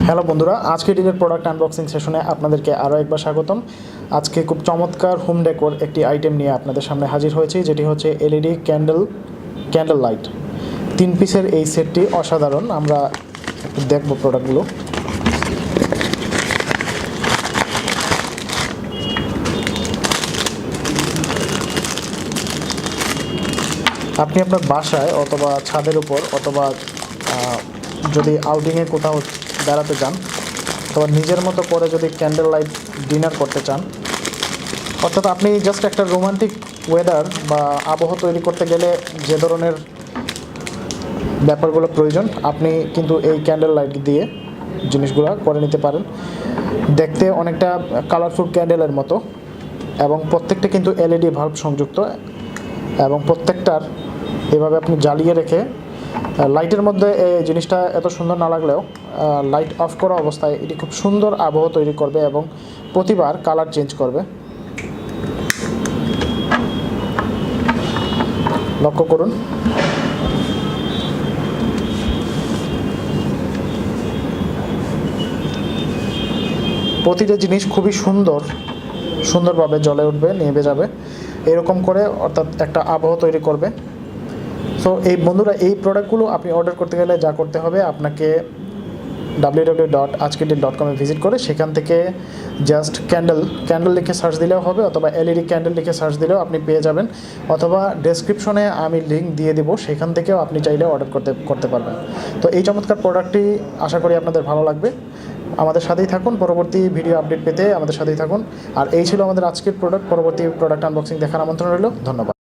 Hello বন্ধুরা, আজকে ডিলের product unboxing সেশনে আপনাদেরকে আরও একবার স্বাগতম। আজকে খুব চমৎকার হোম ডেকোর একটি আইটেম নিয়ে আপনাদের সামনে হাজির হয়েছি, যেটি হচ্ছে এলইডি ক্যান্ডেল লাইট। 3 পিসের এই সেটটি অসাধারণ। আমরা একটু দেখবো প্রোডাক্টগুলো। আপনি আপনার বাসায় অথবা ছাদের উপর অথবা যদি আউটিংয়ে কোথাও বেড়াতে যান অথবা নিজের মতো করে যদি ক্যান্ডেল লাইট ডিনার করতে চান, অর্থাৎ আপনি জাস্ট একটা রোমান্টিক ওয়েদার বা আবহ তৈরি করতে গেলে যে ধরনের ব্যাপারগুলো প্রয়োজন, আপনি কিন্তু এই ক্যান্ডেল লাইট দিয়ে জিনিসগুলো করে নিতে পারেন। দেখতে অনেকটা কালারফুল ক্যান্ডেলের মতো, এবং প্রত্যেকটা কিন্তু এলইডি ভাল্ব সংযুক্ত, এবং প্রত্যেকটার এভাবে আপনি জ্বালিয়ে রেখে লাইটের মধ্যে এই জিনিসটা এত সুন্দর না লাগলেও লাইট অফ করা অবস্থায় এটি খুব সুন্দর আবহ তৈরি করবে এবং প্রতিবার কালার চেঞ্জ করবে। লক্ষ্য করুন, প্রতিটা জিনিস খুবই সুন্দরভাবে জ্বলে উঠবে, নিভে যাবে এরকম করে, অর্থাৎ একটা আবহ তৈরি করবে। সো এই বন্ধুরা, এই প্রোডাক্টগুলো আপনি অর্ডার করতে গেলে যা করতে হবে, আপনাকে www.ajkerdeal.com ভিজিট করে সেখান থেকে জাস্ট ক্যান্ডেল লিখে সার্চ দিলেও হবে, অথবা এলইডি ক্যান্ডেল লিখে সার্চ দিলেও আপনি পেয়ে যাবেন, অথবা ডেসক্রিপশনে আমি লিঙ্ক দিয়ে দেবো, সেখান থেকেও আপনি চাইলে অর্ডার করতে পারবেন। তো এই চমৎকার প্রোডাক্টটি আশা করি আপনাদের ভালো লাগবে। আমাদের সাথেই থাকুন, পরবর্তী ভিডিও আপডেট পেতে আমাদের সাথেই থাকুন। আর এই ছিল আমাদের আজকের প্রোডাক্ট। পরবর্তী প্রোডাক্ট আনবক্সিং দেখার আমন্ত্রণ রইল। ধন্যবাদ।